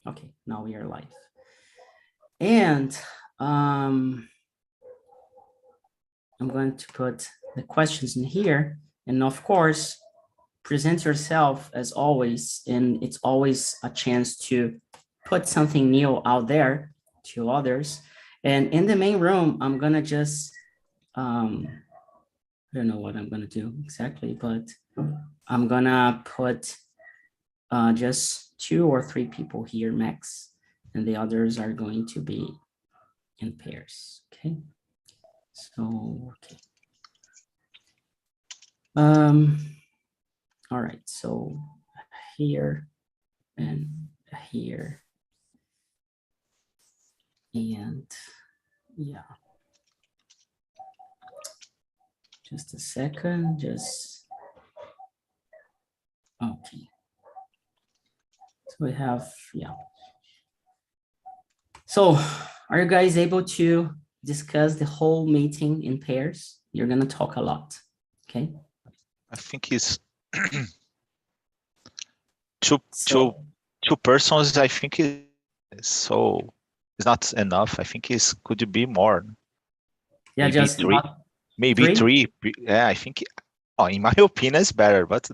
Okay, now we are live. And I'm going to put the questions in here. And of course, present yourself as always. And it's always a chance to put something new out there to others. And in the main room, I'm going to just, I don't know what I'm going to do exactly, but I'm going to put just 2 or 3 people here max. And the others are going to be in pairs, okay? So, okay. All right, so here and here. And yeah. Just a second, just, okay. So we have, yeah. So are you guys able to discuss the whole meeting in pairs? You're gonna talk a lot, okay? I think it's two persons. I think it's not enough. I think it could be more. Yeah, maybe just 3, maybe 3. Yeah, I think. In my opinion, it's better. But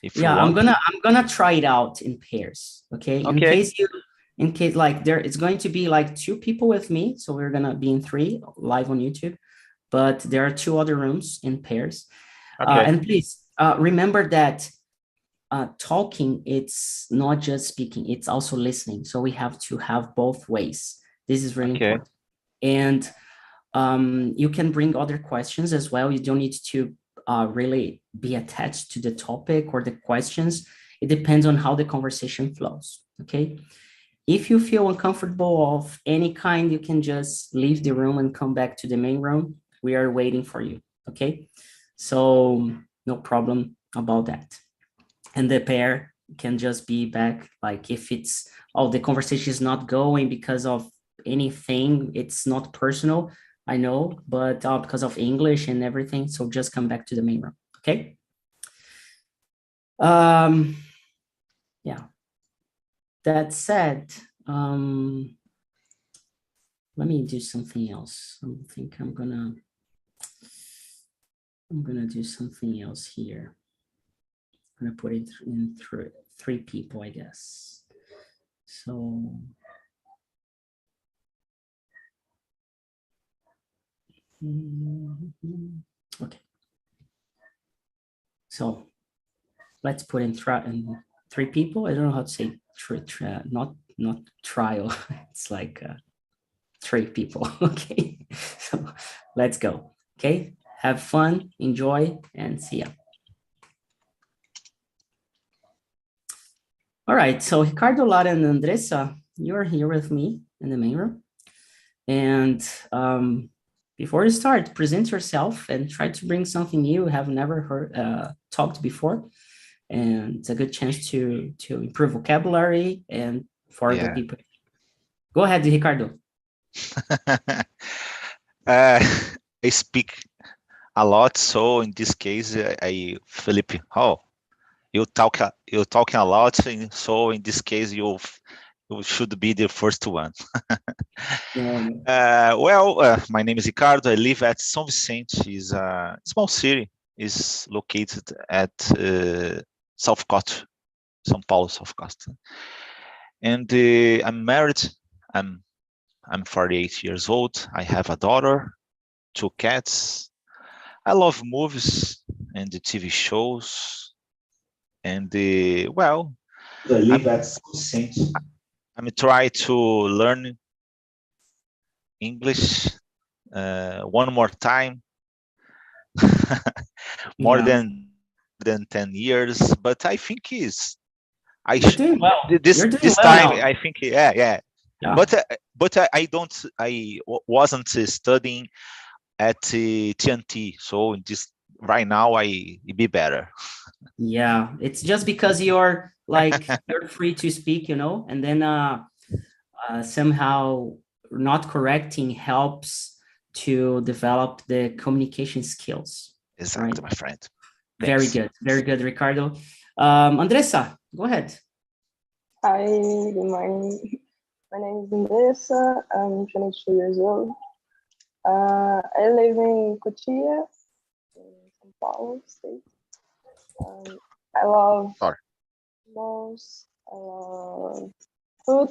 if you want, I'm gonna try it out in pairs, okay? Okay. In case like it's going to be like 2 people with me, so we're gonna be in 3 live on YouTube, but there are 2 other rooms in pairs. Okay. And please remember that talking, it's not just speaking, it's also listening. So we have to have both ways. This is really important. And you can bring other questions as well. You don't need to really be attached to the topic or the questions. It depends on how the conversation flows, okay? If you feel uncomfortable of any kind, you can just leave the room and come back to the main room. We are waiting for you, okay? So no problem about that. And the pair can just be back, like if it's, the conversation is not going because of anything, it's not personal, I know, but because of English and everything, so just come back to the main room, okay? Yeah. That said, let me do something else. I think I'm gonna do something else here. I'm gonna put it in 3 people, I guess. So okay. So let's put in 3 people. I don't know how to say not trial. It's like 3 people. Okay. So let's go. Okay. Have fun, enjoy, and see ya. All right. So Ricardo, Lara, and Andressa, you're here with me in the main room. And before you start, present yourself and try to bring something new you have never heard talked before. And it's a good chance to improve vocabulary and for the people. Go ahead, Ricardo. I speak a lot, so in this case, Felipe, you're talking a lot, so in this case, you should be the first one. My name is Ricardo. I live at São Vicente. Is a small city. Is located at South Coast, São Paulo, South Coast. And I'm married. I'm 48 years old. I have a daughter, 2 cats. I love movies and the TV shows. And I live at São Vicente. I'm trying to learn English one more time. More than 10 years, but I think this time well. I think yeah. But I wasn't studying at TNT, so right now it be better. Yeah, it's just because you're like you're free to speak, and then somehow not correcting helps to develop the communication skills. Exactly, right? My friend. Thanks. Very good, Ricardo. Andressa, go ahead. Hi, good morning. My name is Inglês. I'm 22 years old. I live in Cotia, in São Paulo state. I love animals. I love food.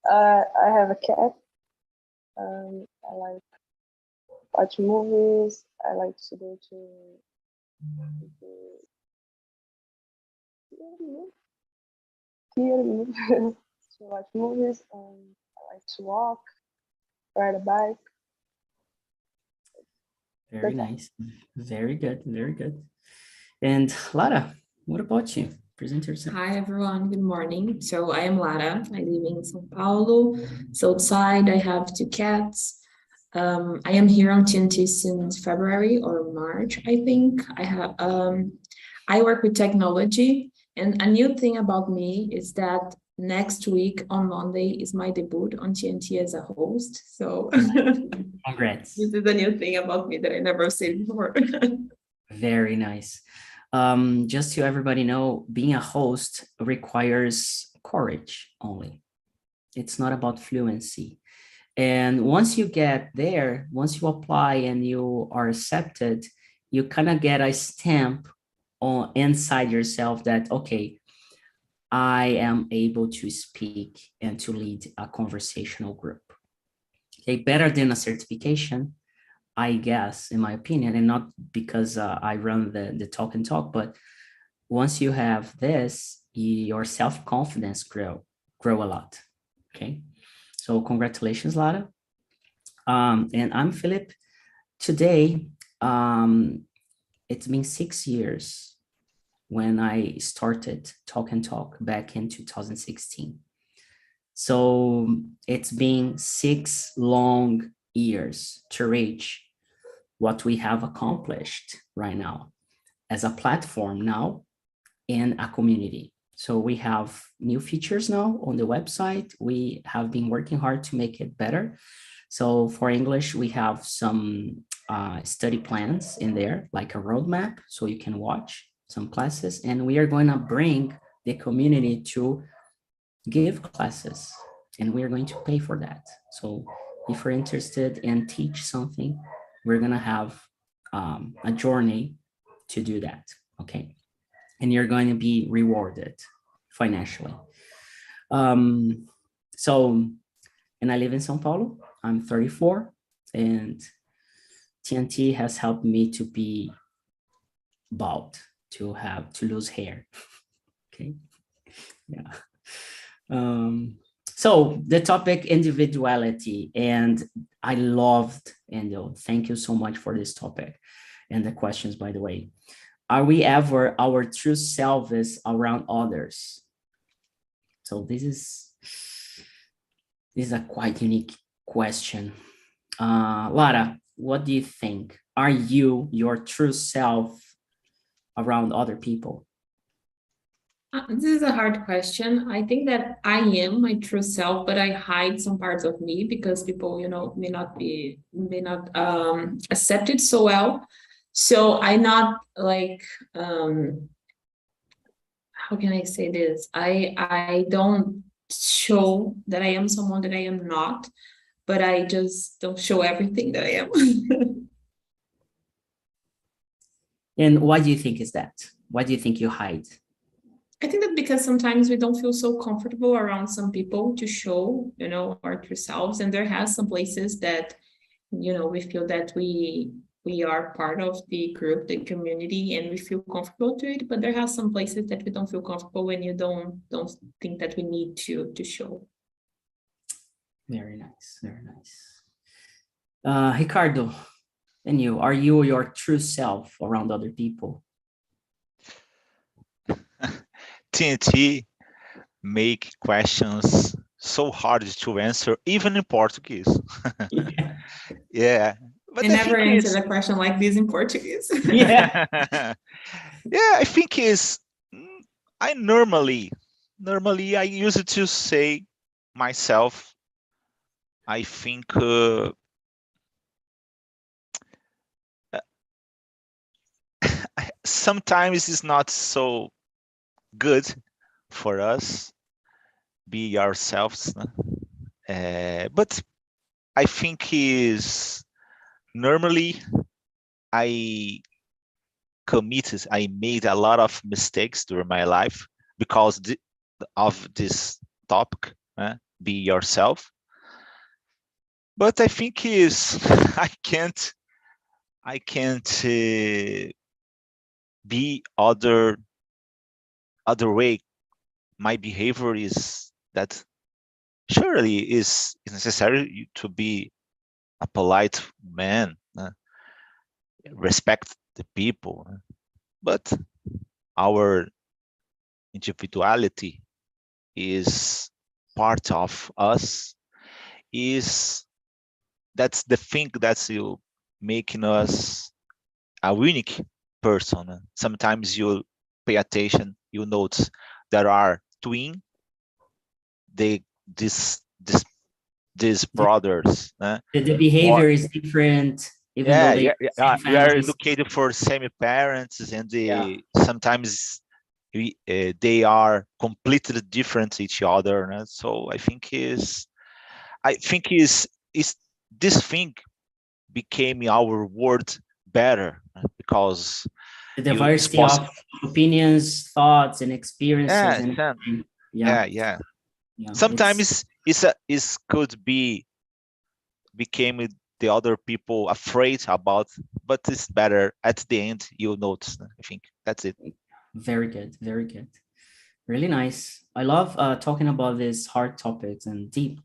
I have a cat. I like watch movies. I like to go to theater to watch movies. I like to walk, ride a bike. Very nice. Very good. Very good. And Lara, what about you? Present yourself. Hi, everyone. Good morning. So I am Lara. I live in São Paulo. So outside, I have two cats. I am here on TNT since February or March, I think. I work with technology, and a new thing about me is that next week on Monday is my debut on TNT as a host. So congrats. This is a new thing about me that I never said before. Very nice. Just to everybody know, being a host requires courage only. It's not about fluency. And once you get there, once you apply and you are accepted, you kind of get a stamp on inside yourself that, okay, I am able to speak and to lead a conversational group. Okay, better than a certification, I guess, in my opinion, and not because I run the talk and talk, but once you have this, your self-confidence grow a lot. Okay, so congratulations, Lara. And I'm Philip. Today, it's been 6 years when I started Talk and Talk back in 2016. So it's been 6 long years to reach what we have accomplished right now as a platform now and a community. So we have new features now on the website. We have been working hard to make it better. So for English, we have some study plans in there, like a roadmap, so you can watch some classes. And we are going to bring the community to give classes, and we are going to pay for that. So if you're interested in teach something, we're going to have a journey to do that, okay? And you're going to be rewarded financially. And I live in São Paulo. I'm 34, and TNT has helped me to be bald, to lose hair, okay? Yeah. So the topic individuality, and I loved, and thank you so much for this topic and the questions, by the way. Are we ever our true selves around others? So this is a quite unique question. Lara, what do you think? Are you your true self around other people? This is a hard question. I think that I am my true self, but I hide some parts of me because people, may not accept it so well. So I not like, how can I say this? I don't show that I am someone that I am not, but I just don't show everything that I am. And why do you think is that? Why do you think you hide? I think that because sometimes we don't feel so comfortable around some people to show, our true selves. And there has some places that, we feel that we are part of the group, the community, and we feel comfortable to it. But there has some places that we don't feel comfortable when you don't think that we need to show. Very nice, very nice. Ricardo, and you, are you your true self around other people? TNT make questions so hard to answer, even in Portuguese. Yeah. But I never answered a question like this in Portuguese. Yeah. Yeah, I think I normally I use it to say myself. I think sometimes it's not so good for us be yourselves. But I think is normally I made a lot of mistakes during my life because of this topic, be yourself. But I think is I can't be other way. My behavior is that surely is necessary to be a polite man, respect the people, but our individuality is part of us. That's the thing that's you making us a unique person. Sometimes you pay attention, you notice there are twin, these brothers. The behavior is different, even though they we are educated for same parents, and sometimes they are completely different each other. So I think is this thing became our world better because the diversity of opinions, thoughts, and experiences. Yeah. Sometimes it's could became the other people afraid about, but it's better at the end. You'll notice. I think that's it. Very good, very good, really nice. I love talking about these hard topics and deep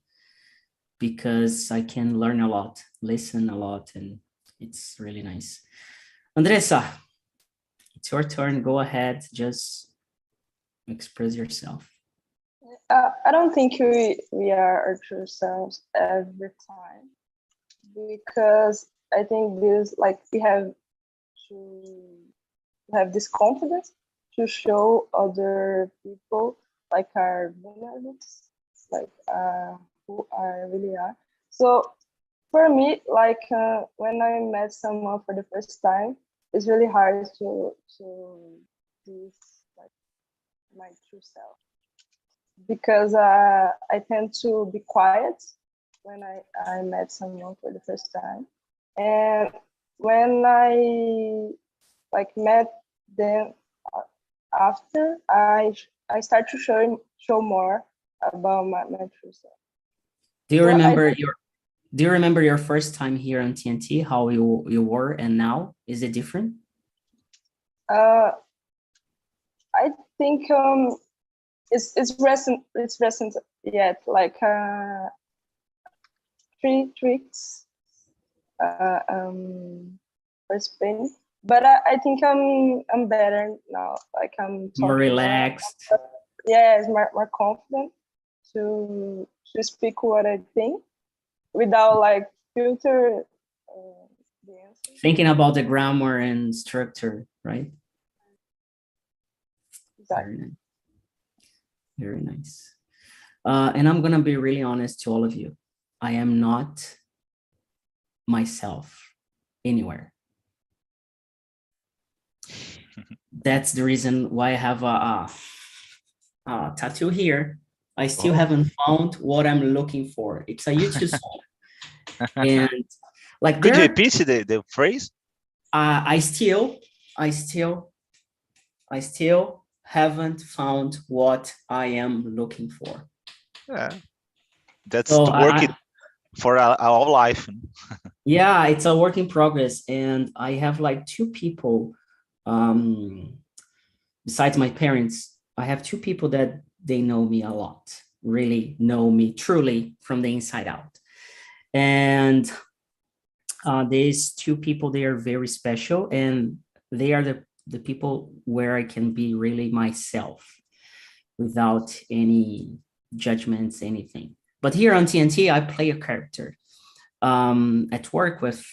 because I can learn a lot, listen a lot, and it's really nice. Andressa, it's your turn. Go ahead, just express yourself. I don't think we are our true selves every time, because I think this, like, we have to have this confidence to show other people like our vulnerabilities, like who I really are. So for me, like when I met someone for the first time, it's really hard to see like my true self, because I tend to be quiet when I met someone for the first time, and when I like met them after, I start to show more about my true self. Do you remember your first time here on TNT? How you were and now? Is it different? I think it's recent. It's recent yet. Like 3 weeks for Spain. But I think I'm better now. Like I'm more relaxed. It's more confident to speak what I think without like filter the answer. Thinking about the grammar and structure, right? Exactly. Very nice. And I'm gonna be really honest to all of you. I am not myself anywhere. That's the reason why I have a tattoo here. I still haven't found what I'm looking for. It's a YouTube song. And like, could you repeat the phrase? I still haven't found what I am looking for. Yeah, that's the work for our life. Yeah, it's a work in progress, and I have like 2 people. Besides my parents, I have 2 people that they know me a lot, really know me truly from the inside out. And these 2 people, they are very special, and they are the people where I can be really myself without any judgments, anything. But here on TNT, I play a character. At work with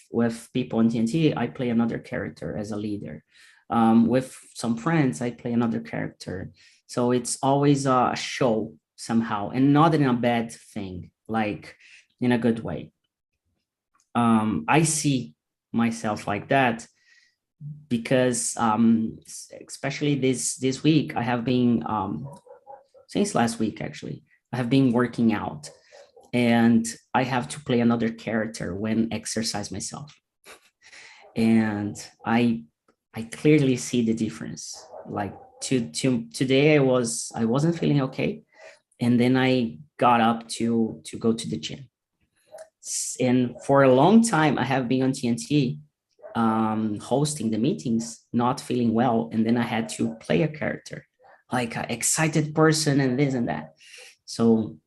people on TNT, I play another character as a leader. With some friends, I play another character. So it's always a show somehow, and not in a bad thing, like in a good way. I see myself like that because especially this week, I have been, since last week actually, I have been working out, and I have to play another character when exercise myself. And I clearly see the difference. Like today I wasn't feeling okay. And then I got up to go to the gym. And for a long time, I have been on TNT hosting the meetings, not feeling well. And then I had to play a character, like an excited person and this and that. So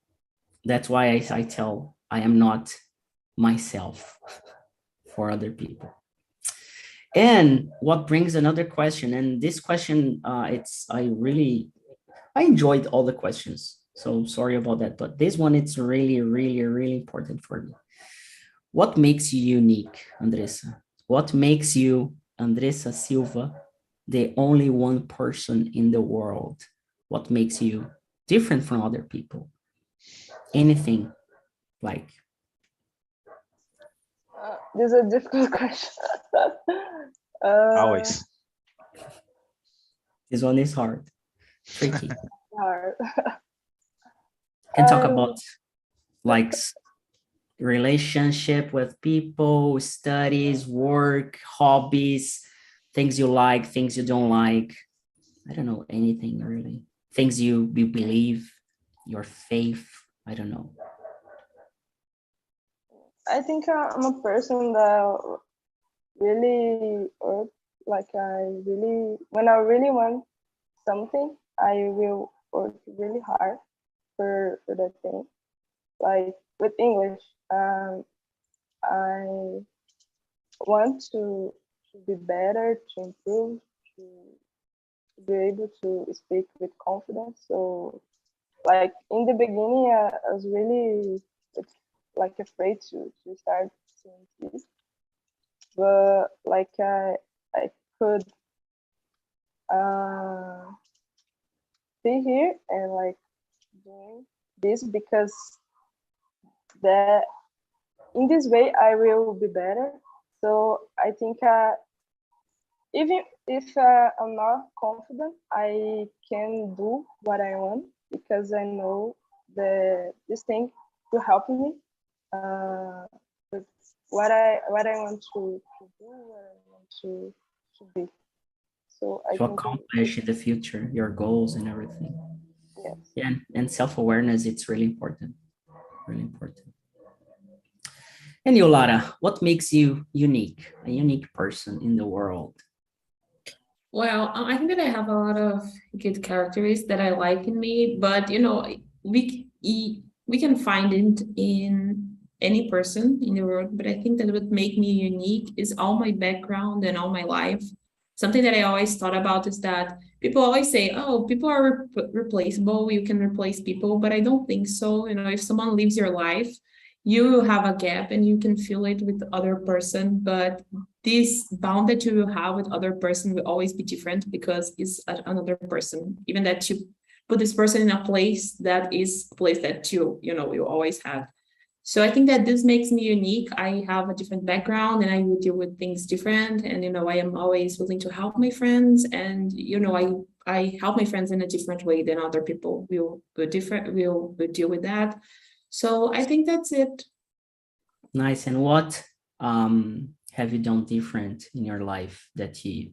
that's why I tell I am not myself for other people. And what brings another question, and this question, I enjoyed all the questions. So sorry about that, but this one, it's really, really, really important for me. What makes you unique, Andressa? What makes you, Andressa Silva, the only one person in the world? What makes you different from other people? Anything like? This is a difficult question. Always. This one is hard, tricky. Hard. Can talk about like relationship with people, studies, work, hobbies, things you like, things you don't like. I don't know, anything really. Things you believe, your faith, I don't know. I think I'm a person that really, when I really want something, I will work really hard for that thing. Like with English, I want to be better, to improve, to be able to speak with confidence. So like in the beginning, I was really like afraid to start saying this, but like I could be here and like doing this because that in this way I will be better. So I think even if I'm not confident, I can do what I want because I know that this thing will help me with what I want to do, what I want to be. So I to accomplish in the future, your goals and everything. Yes. Yeah, and self-awareness, it's really important. Really important. And you, Lara, what makes you unique, a unique person in the world? Well, I think that I have a lot of good characteristics that I like in me, but you know, we can find it in any person in the world. But I think that what make me unique is all my background and all my life. Something that I always thought about is that people always say, "Oh, people are replaceable. You can replace people," but I don't think so. You know, if someone lives your life, you have a gap and you can fill it with the other person, but this bond that you will have with other person will always be different because it's another person. Even that you put this person in a place that is a place that you always have. So I think that this makes me unique. I have a different background and I will deal with things different. And, you know, I am always willing to help my friends. And, you know, I help my friends in a different way than other people will deal with that. So I think that's it. Nice. And what have you done different in your life that you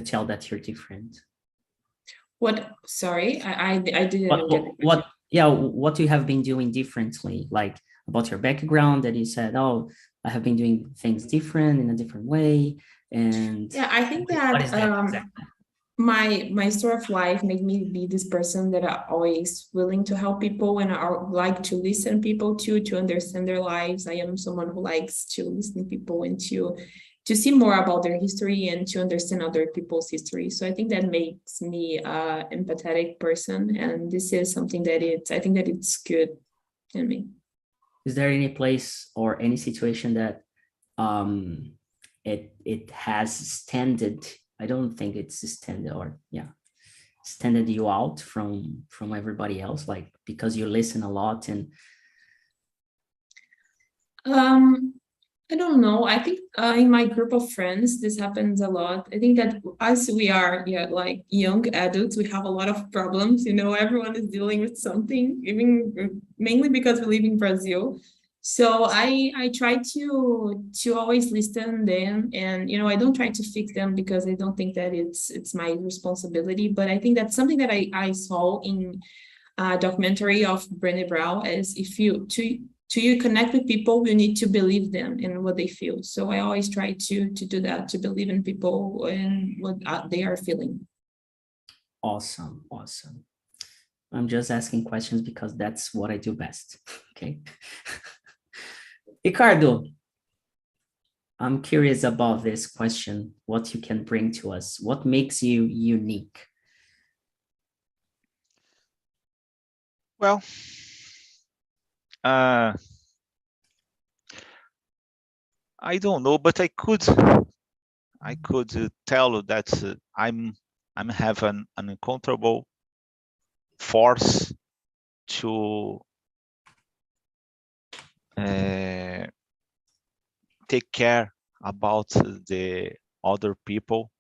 tell that you're different? What? Sorry, I didn't get it. What you have been doing differently, like about your background that you said, oh, I have been doing things different in a different way. And yeah, I think that, exactly? My story of life made me be this person that are always willing to help people and I like to listen people to understand their lives. I am someone who likes to listen to people and to see more about their history and to understand other people's history. So I think that makes me an empathetic person. And this is something that I think that it's good in me. Is there any place or any situation that it has standed? I don't think it's standard standard you out from everybody else, like because you listen a lot and I don't know. I think in my group of friends, this happens a lot. I think that as we are, like young adults, we have a lot of problems. Everyone is dealing with something, even mainly because we live in Brazil. So I try to always listen them, and I don't try to fix them because I don't think that it's my responsibility. But I think that's something that I saw in a documentary of Brené Brown, is if you connect with people, you need to believe them and what they feel. So I always try to do that, to believe in people and what they are feeling. Awesome. I'm just asking questions because that's what I do best. Okay. Ricardo, I'm curious about this question, what you can bring to us. What makes you unique? Well, I don't know, but I could tell you that I'm have an uncontrollable force to take care about the other people.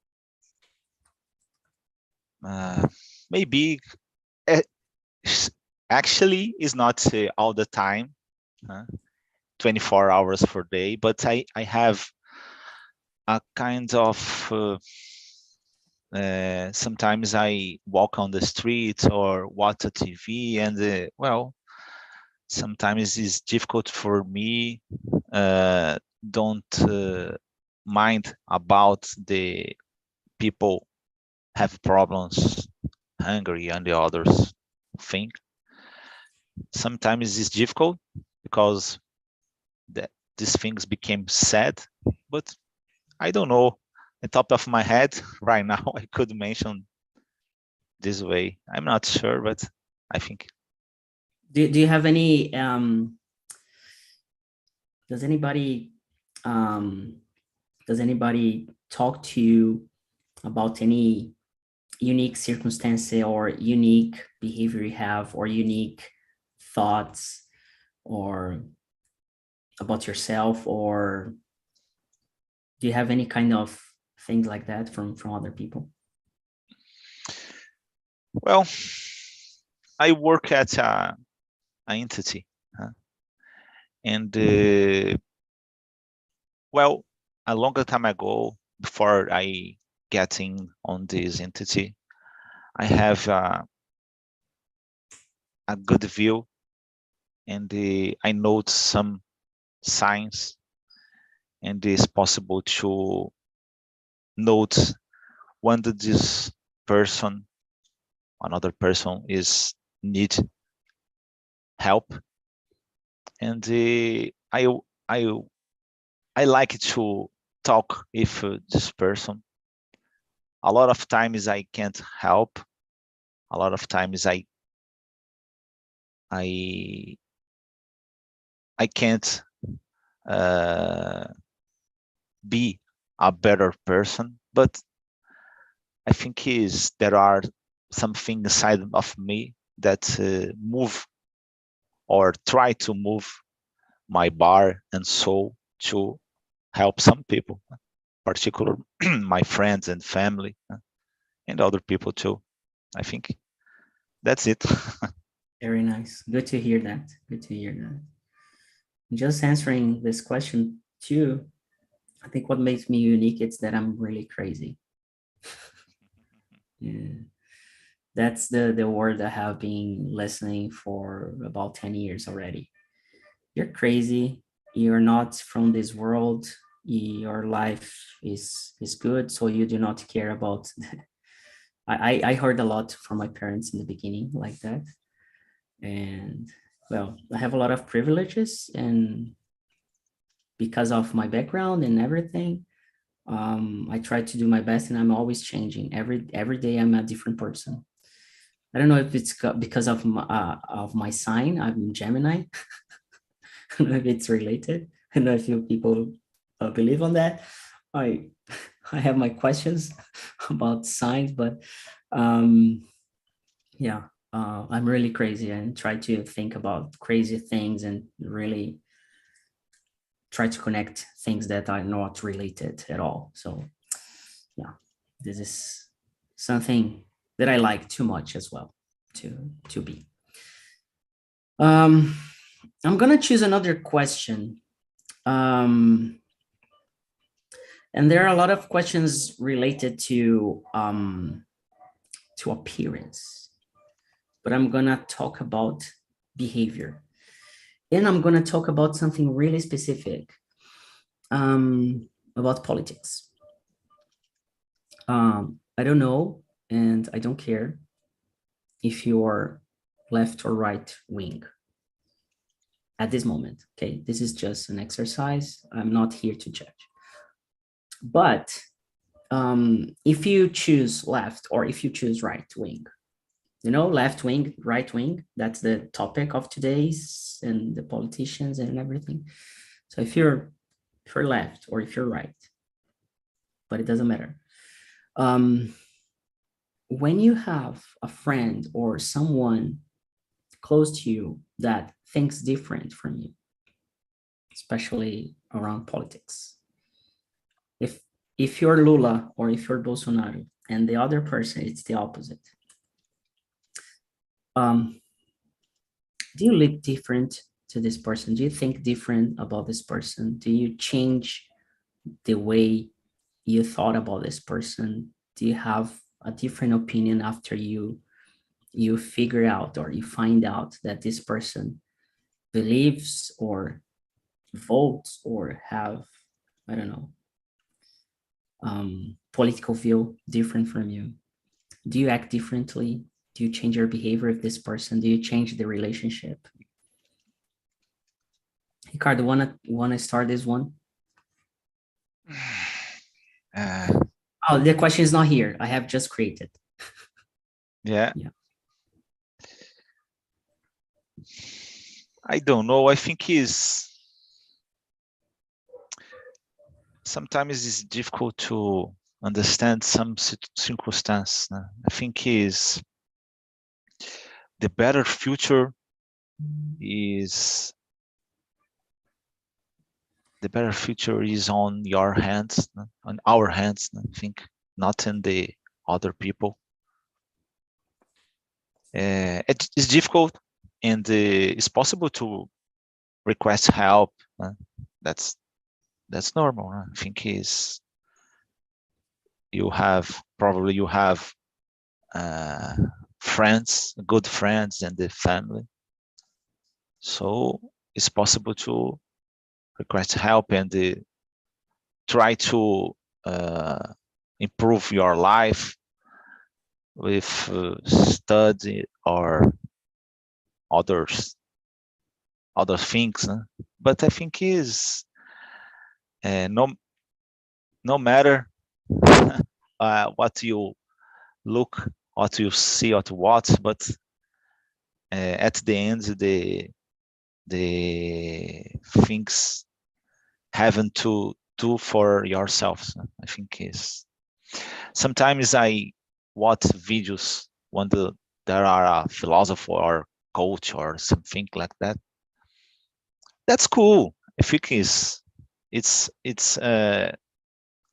Maybe actually is not all the time, 24 hours per day, but I have a kind of sometimes I walk on the street or watch a TV, and well, sometimes it's difficult for me. Don't mind about the people have problems, hungry, and the others think. Sometimes it's difficult because these things became sad, but I don't know. On top of my head right now, I could mention this way. I'm not sure, but I think. Do you have any, does anybody talk to you about any unique circumstance or unique behavior you have, or unique thoughts, or about yourself, or do you have any kind of things like that from other people? Well, I work at an entity, and well, a longer time ago, before I getting on this entity, I have a good view, and I note some signs, and it's possible to note when this person, another person, is need help, and I like to talk with this person. A lot of times I can't help. A lot of times I can't be a better person, but I think there are some things inside of me that move or try to move my bar and soul to help some people, particularly my friends and family, and other people too. I think that's it. Very nice. Good to hear that. Good to hear that. Just answering this question too, I think what makes me unique is that I'm really crazy. Yeah. That's the word I have been listening for about 10 years already. You're crazy. You're not from this world. Your life is good, so you do not care about. I heard a lot from my parents in the beginning like that. And well, I have a lot of privileges, and because of my background and everything, I try to do my best, and I'm always changing. Every day I'm a different person. I don't know if it's because of my sign. I'm Gemini. I don't know if it's related. I don't know if you people believe on that. I have my questions about signs, but yeah, I'm really crazy and try to think about crazy things and really try to connect things that are not related at all. So yeah, this is something that I like too much as well to be. I'm gonna choose another question. And there are a lot of questions related to appearance, but I'm gonna talk about behavior. And I'm gonna talk about something really specific, about politics. I don't know, and I don't care if you're left or right wing at this moment, okay? This is just an exercise. I'm not here to judge. But if you choose left or if you choose right wing, you know, left wing, right wing, that's the topic of today's and the politicians and everything. So if you're left or if you're right, but it doesn't matter. When you have a friend or someone close to you that thinks different from you, especially around politics, if you're Lula or if you're Bolsonaro and the other person, it's the opposite. Do you look different to this person? Do you think different about this person? Do you change the way you thought about this person? Do you have a different opinion after you figure out or you find out that this person believes or votes or have, I don't know, political view different from you? Do you act differently? Do you change your behavior with this person? Do you change the relationship? Ricardo, wanna start this one? Oh, the question is not here. I have just created. Yeah. Yeah. I don't know. I think sometimes it's difficult to understand some circumstance. I think the better future is on your hands, on our hands, I think, not in the other people. It's difficult, and it's possible to request help. That's normal. I think you have friends, good friends, and the family. So it's possible to request help and try to improve your life with study or other things. But I think no matter what you look, what you see, what, but at the end, the things having to do for yourselves. I think sometimes I watch videos when there are a philosopher or coach or something like that. That's cool. I think it's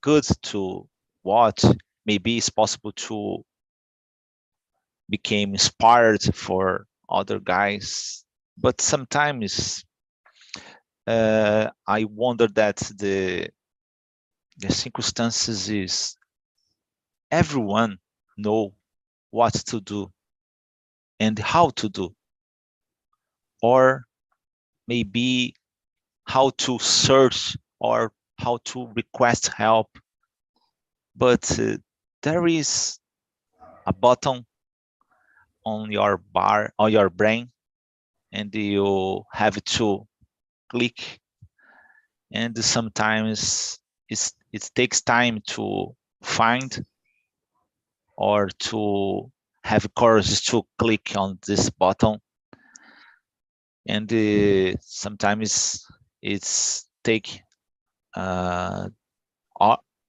good to watch. Maybe it's possible to become inspired for other guys, but sometimes I wonder that the circumstances is everyone know what to do and how to do, or maybe how to search or how to request help, but there is a button on your bar or your brain, and you have to click, and sometimes it takes time to find or to have courage to click on this button, and sometimes it's take our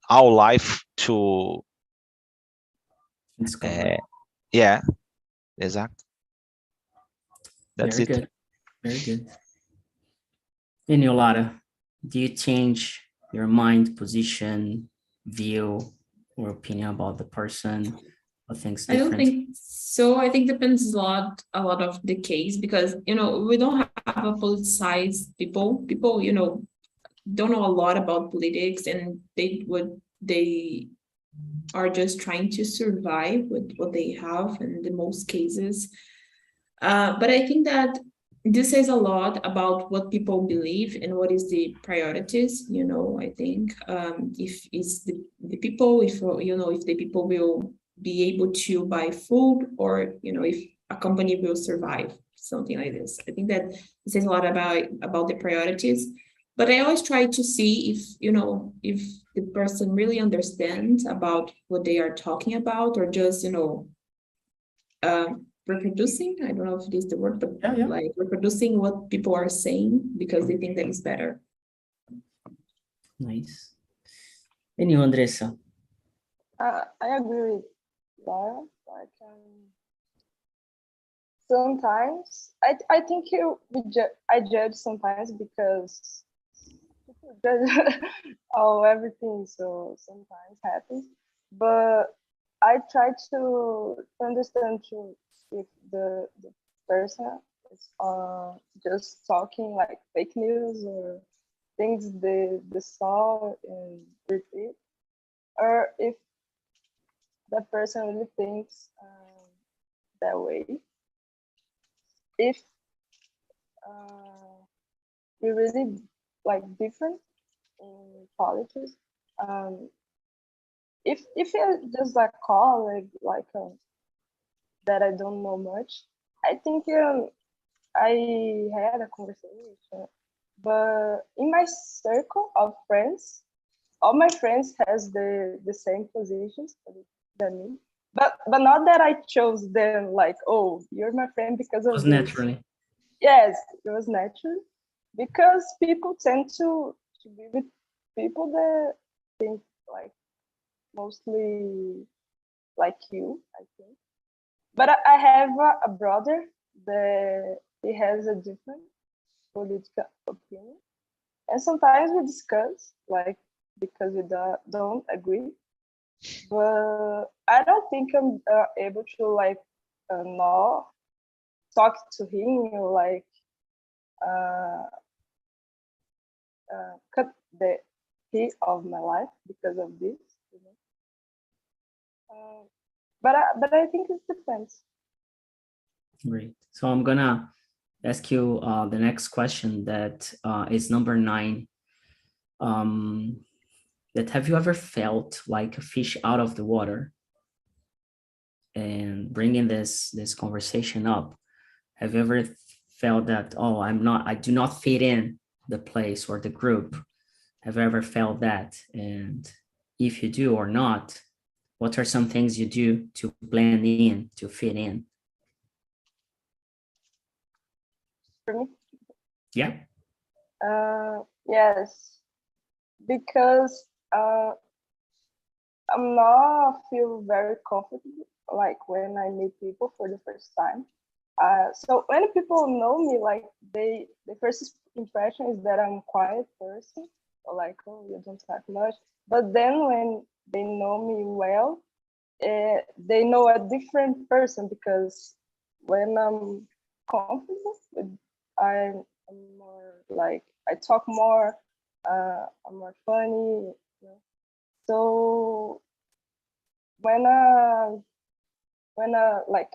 life to yeah, exactly. That's Very it. good. Very good. And you, Lara, do you change your mind, position, view, or opinion about the person, or things different? I don't think so. I think depends a lot of the case, because we don't have a politicized people. People, don't know a lot about politics, and they are just trying to survive with what they have in the most cases. But I think that this says a lot about what people believe and what is the priorities. I think if it's the people, if if the people will be able to buy food, or if a company will survive, something like this. I think that it says a lot about the priorities. But I always try to see if the person really understands about what they are talking about, or just reproducing. I don't know if it is the word, but yeah. Like reproducing what people are saying because they think that is better. Nice. And you, Andressa? I agree with Laura. Like, sometimes I think I judge sometimes because people judge everything, so sometimes happens. But I try to understand too if the person is just talking like fake news or things they saw and repeat, or if the person really thinks that way. If we really like different in politics, if you're just a colleague like that I don't know much, I think I had a conversation, but in my circle of friends, all my friends has the same positions than me, but not that I chose them like, oh, you're my friend because of It was this. naturally. Yes, it was natural, because people tend to be with people that think like mostly like you, I think. But I have a brother that he has a different political opinion, and sometimes we discuss like because we don't agree. But I don't think I'm able to like not talk to him or like cut the heat of my life because of this. But I think it depends. Great. So I'm gonna ask you the next question that is number 9. That have you ever felt like a fish out of the water? And bringing this conversation up, have you ever felt that, oh, I do not fit in the place or the group? Have you ever felt that? And if you do or not, what are some things you do to blend in, to fit in? For me? Yeah. Yes, because I'm not feel very comfortable like when I meet people for the first time. So when people know me, like the first impression is that I'm a quiet person, or like, oh, you don't talk much. But then when they know me well, they know a different person, because when I'm comfortable, I'm more like I talk more, I'm more funny. So when like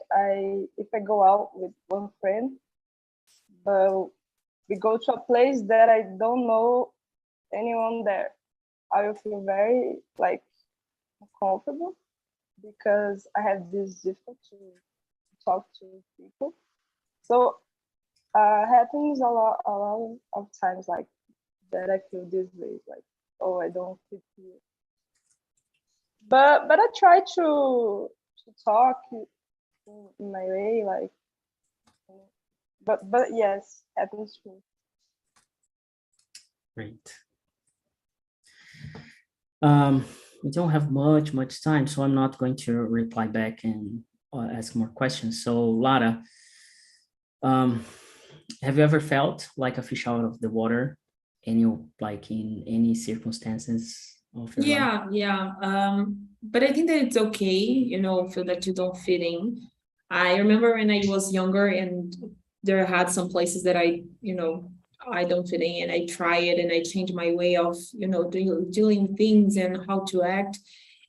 if I go out with one friend, but we go to a place that I don't know anyone there, I will feel very like comfortable, because I have this difficulty to talk to people. So happens a lot of times like that I feel this way, like, oh, I don't fit here. But I try to talk in my way, like, but yes, happens to me. Great. We don't have much time, so I'm not going to reply back and ask more questions. So Lara, have you ever felt like a fish out of the water? like in any circumstances of your life? But I think that it's okay, feel that you don't fit in. I remember when I was younger and there had some places that I don't fit in, and I try it and I change my way of, doing things and how to act.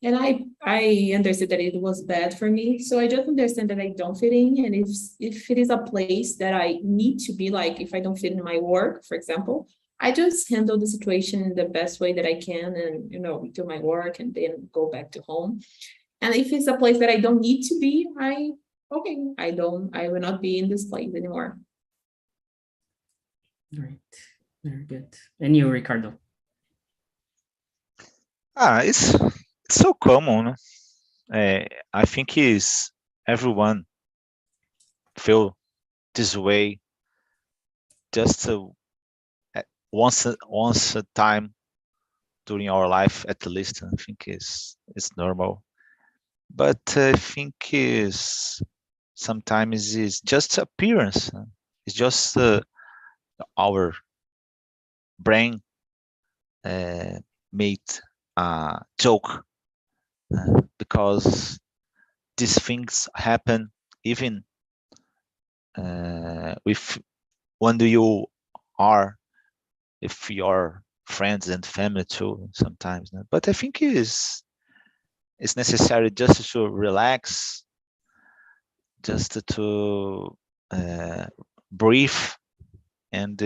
And I understood that it was bad for me. So I just understand that I don't fit in. And if it is a place that I need to be, like if I don't fit in my work, for example, I just handle the situation in the best way that I can and, do my work and then go back to home. And if it's a place that I don't need to be, I will not be in this place anymore. Right. Very good. And you, Ricardo? It's so common. I think everyone feel this way just once a time during our life, at least. I think it's normal, but I think sometimes it's just appearance. It's just our brain made a joke because these things happen even when you are with your friends and family too sometimes. But I think it's necessary just to relax, just to breathe and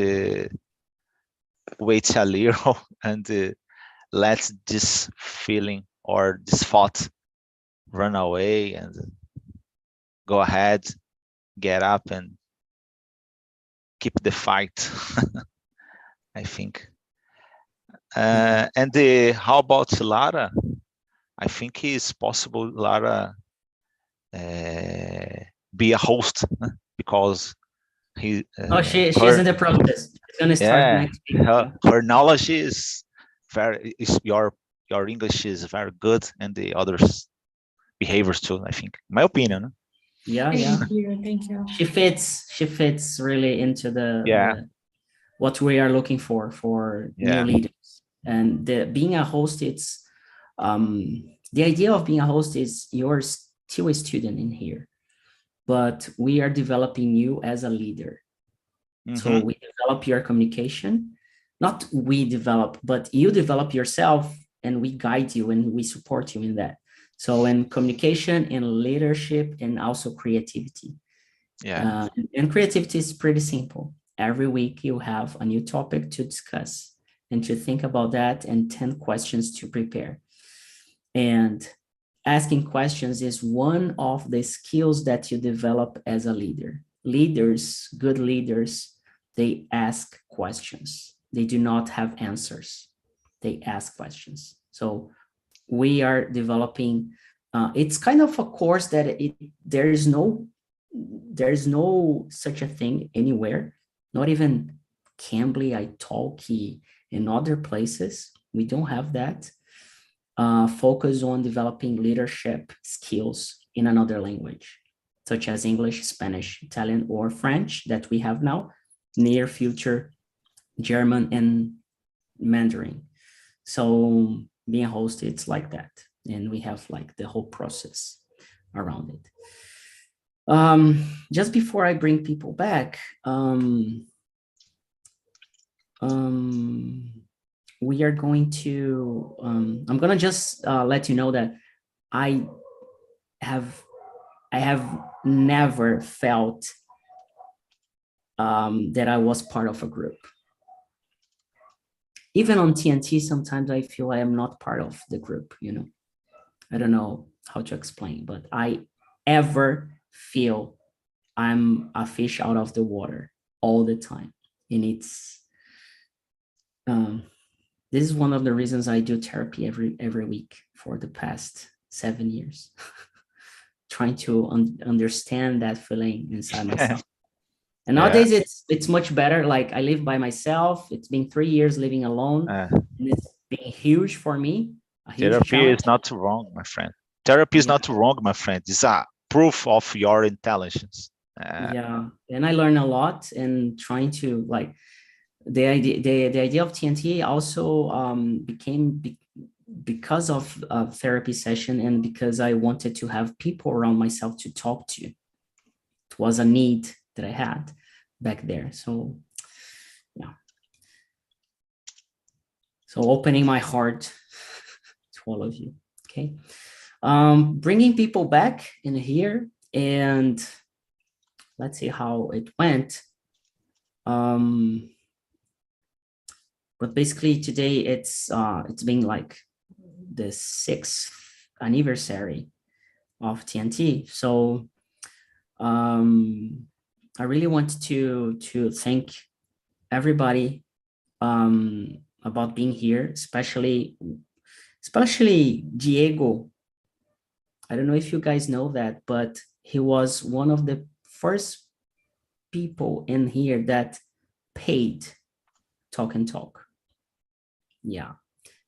wait a little and let this feeling or this thought run away and go ahead, get up and keep the fight. I think. And how about Lara? I think it's possible Lara be a host because she's in the process. She's gonna start next week. Her knowledge is your English is very good, and the others behaviors too. I think, in my opinion. Thank you. She fits really into the what we are looking for new leaders. And being a host, it's the idea of being a host is you're still a student in here, but we are developing you as a leader. So we develop your communication, not we develop, but you develop yourself, and we guide you and we support you in that. So in communication, in leadership, and also creativity. And creativity is pretty simple. Every week you have a new topic to discuss and to think about that, and 10 questions to prepare. And asking questions is one of the skills that you develop as a leader. Leaders, good leaders, they ask questions. They do not have answers. They ask questions. So we are developing, it's kind of a course that there's no such a thing anywhere, not even Cambly, Italki, and other places. We don't have that. Focus on developing leadership skills in another language, such as English, Spanish, Italian, or French that we have now, near future, German and Mandarin. So being a host, it's like that. And we have like the whole process around it. Just before I bring people back, we are going to, I'm gonna just let you know that I have never felt that I was part of a group. Even on TNT, sometimes I feel I am not part of the group, I don't know how to explain, but I ever feel I'm a fish out of the water all the time. And it's, this is one of the reasons I do therapy every week for the past 7 years, trying to understand that feeling inside myself. And nowadays it's much better. Like I live by myself. It's been 3 years living alone. And it's been huge for me. Therapy is not wrong, my friend. Therapy is not wrong, my friend. It's a proof of your intelligence. And I learn a lot, and trying to like the idea of TNT also became because of a therapy session and because I wanted to have people around myself to talk to. It was a need that I had back there. So, yeah. So opening my heart to all of you, okay? Bringing people back in here, and let's see how it went. But basically today it's been like the 6th anniversary of TNT. So I really want to thank everybody about being here, especially Diego. I don't know if you guys know that, but he was one of the first people in here that paid Talk and Talk. Yeah,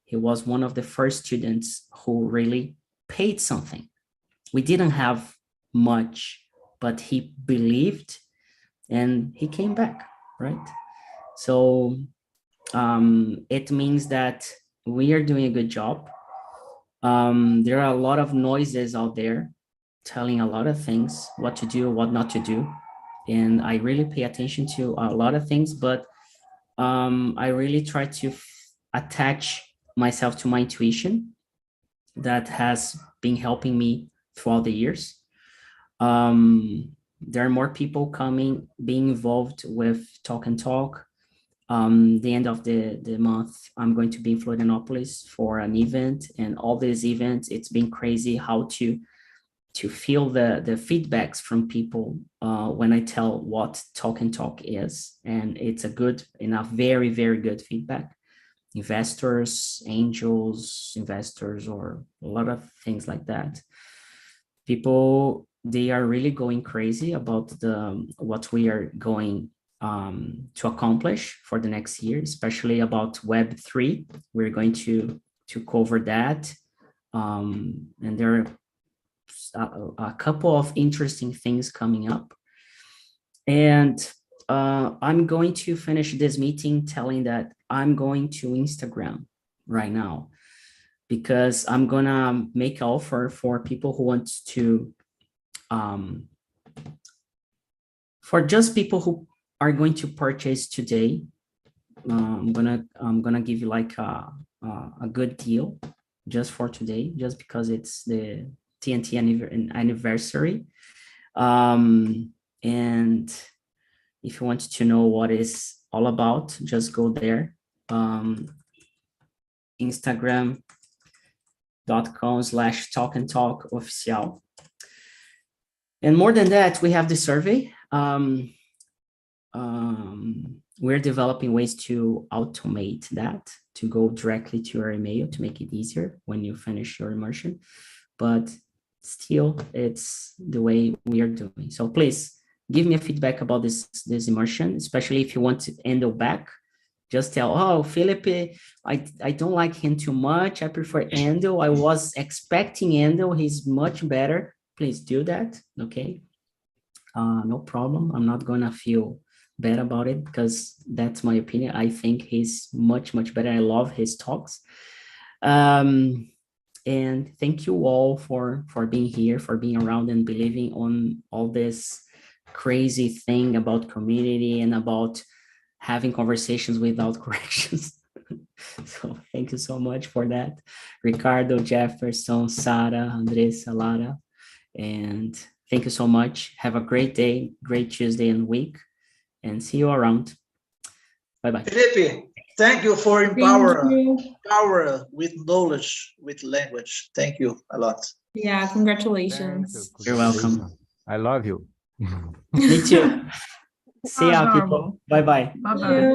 he was one of the first students who really paid something. We didn't have much, but he believed and he came back, right? So it means that we are doing a good job. There are a lot of noises out there telling a lot of things, what to do, what not to do. And I really pay attention to a lot of things, but I really try to attach myself to my intuition that has been helping me throughout the years. There are more people coming, being involved with Talk and Talk. The end of the month, I'm going to be in Florianopolis for an event, and all these events, it's been crazy how to feel the feedbacks from people when I tell what Talk and Talk is. And it's a good and a very, very good feedback. Investors, angels, investors, or a lot of things like that. People, they are really going crazy about what we are going to accomplish for the next year, especially about Web3. We're going to cover that. And there are a couple of interesting things coming up. And I'm going to finish this meeting telling that I'm going to Instagram right now, because I'm gonna make an offer for people who want to, for just people who are going to purchase today. I'm gonna give you like a good deal just for today, just because it's the TNT anniversary. And if you want to know what it's all about, just go there. Instagram.com/talkandtalkofficial. And more than that, we have the survey. We're developing ways to automate that, to go directly to your email to make it easier when you finish your immersion. But still, it's the way we are doing. So please give me a feedback about this immersion, especially if you want to Endo back. Just tell, oh, Felipe, I don't like him too much. I prefer Endo. I was expecting Endo. He's much better. Please do that, okay? No problem. I'm not gonna feel bad about it, because that's my opinion. I think he's much, much better. I love his talks. And thank you all for being here, for being around and believing on all this crazy thing about community and about having conversations without corrections. So thank you so much for that. Ricardo, Jefferson, Sarah, Andressa, Lara, and thank you so much. Have a great day, great Tuesday and week, and see you around. Bye-bye. Felipe, thank you for power with knowledge, with language. Thank you a lot. Yeah, congratulations. You're welcome. I love you. Me too. See ya, people. Bye-bye. Bye-bye.